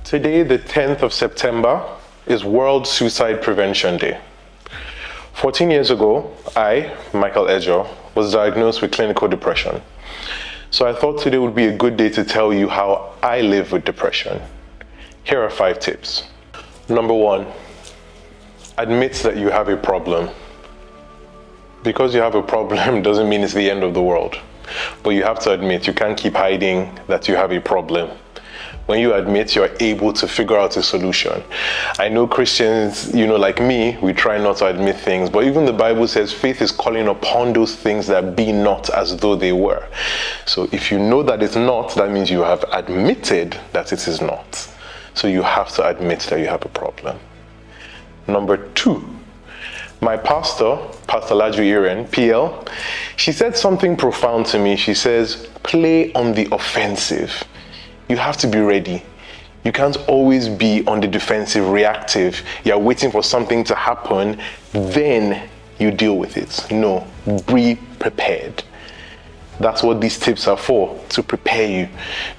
Today, the 10th of September, is World Suicide Prevention Day. 14 years ago, I, Michael Ejoor, was diagnosed with clinical depression. So I thought today would be a good day to tell you how I live with depression. Here are 5 tips. Number 1, admit that you have a problem. Because you have a problem doesn't mean it's the end of the world. But you have to admit, you can't keep hiding that you have a problem. When you admit, you're able to figure out a solution. I know Christians, like me, we try not to admit things, but even the Bible says faith is calling upon those things that be not as though they were. So if you know that it's not, that means you have admitted that it is not. So you have to admit that you have a problem. Number 2, my pastor, Pastor Laju PL, she said something profound to me. She says, play on the offensive. You have to be ready. You can't always be on the defensive, reactive. You're waiting for something to happen, then you deal with it. No, be prepared. That's what these tips are for, to prepare you,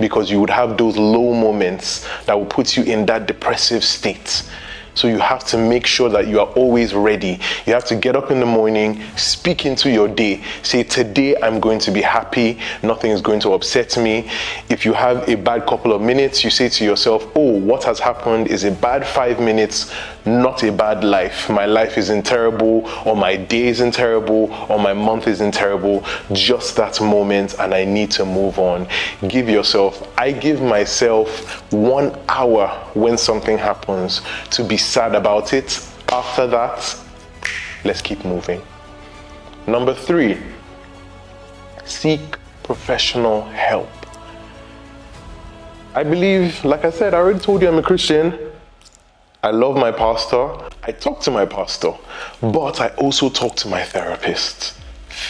because you would have those low moments that will put you in that depressive state. So you have to make sure that you are always ready. You have to get up in the morning, speak into your day. Say, today I'm going to be happy. Nothing is going to upset me. If you have a bad couple of minutes, you say to yourself, oh, what has happened is a bad 5 minutes, not a bad life. My life isn't terrible, or my day isn't terrible, or my month isn't terrible. Just that moment, and I need to move on. I give myself 1 hour when something happens to be sad about it. After that, let's keep moving. Number 3, seek professional help. I believe, like I said, I already told you I'm a Christian. I love my pastor. I talk to my pastor, but I also talk to my therapist.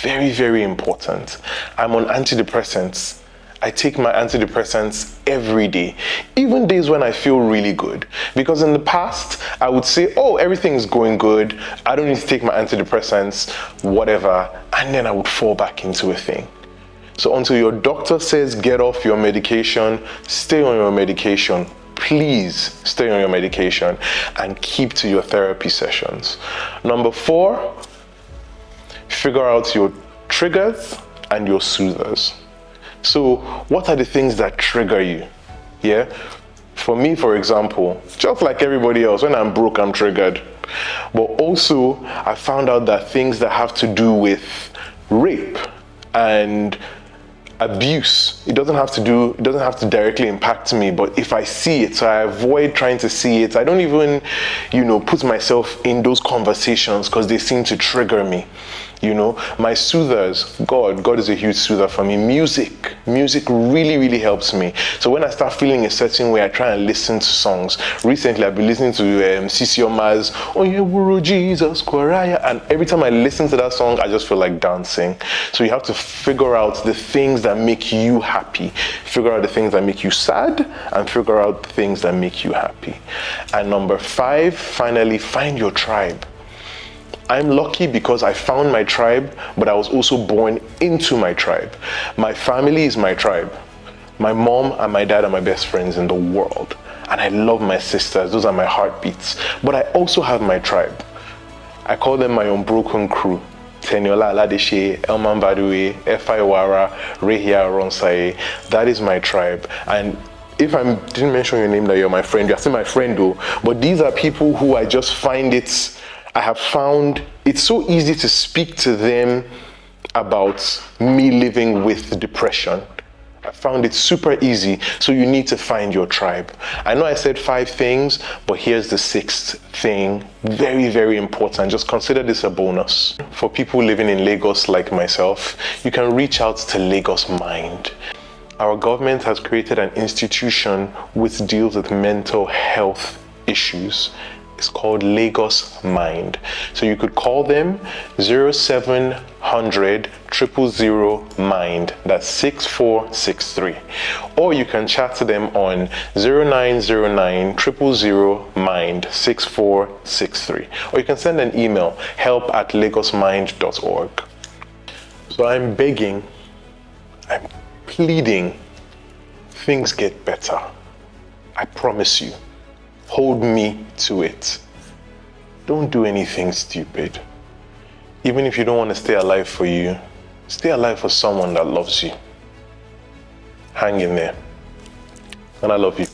Very, very important. I'm on antidepressants. I take my antidepressants every day, even days when I feel really good. Because in the past, I would say, oh, everything is going good. I don't need to take my antidepressants, whatever. And then I would fall back into a thing. So until your doctor says get off your medication, stay on your medication. Please stay on your medication and keep to your therapy sessions. Number 4, figure out your triggers and your soothers. So what are the things that trigger you? Yeah. For me, for example, just like everybody else, when I'm broke, I'm triggered. But also, I found out that things that have to do with rape and abuse, it doesn't have to directly impact me, but if I see it, so I avoid trying to see it. I don't even, put myself in those conversations because they seem to trigger me. My soothers, God is a huge soother for me. Music really, really helps me. So when I start feeling a certain way, I try and listen to songs. Recently, I've been listening to Sisi Oma's Oh Yeah, Wuro Jesus Kwaraya, and every time I listen to that song, I just feel like dancing. So you have to figure out the things that make you happy, figure out the things that make you sad, and figure out the things that make you happy. And number 5, finally, find your tribe. I'm lucky because I found my tribe, but I was also born into my tribe. My family is my tribe. My mom and my dad are my best friends in the world. And I love my sisters. Those are my heartbeats. But I also have my tribe. I call them my unbroken crew. Teniola Aladeshe, Elman Badue, Efai Wara, Rehia Ronsaye. That is my tribe. And if I didn't mention your name that you're my friend, you're still my friend though. But these are people who I just find I have found it's so easy to speak to them about me living with depression. I found it super easy. So you need to find your tribe. I know I said 5 things, but here's the 6th thing. Very, very important. Just consider this a bonus. For people living in Lagos like myself, you can reach out to LagosMind. Our government has created an institution which deals with mental health issues. It's called LagosMind. So you could call them 0700 000 mind. That's 6463. Or you can chat to them on 0909 000 mind 6463. Or you can send an email, help@lagosmind.org. So I'm begging, I'm pleading, things get better. I promise you. Hold me to it. Don't do anything stupid. Even if you don't want to stay alive for you, stay alive for someone that loves you. Hang in there. And I love you.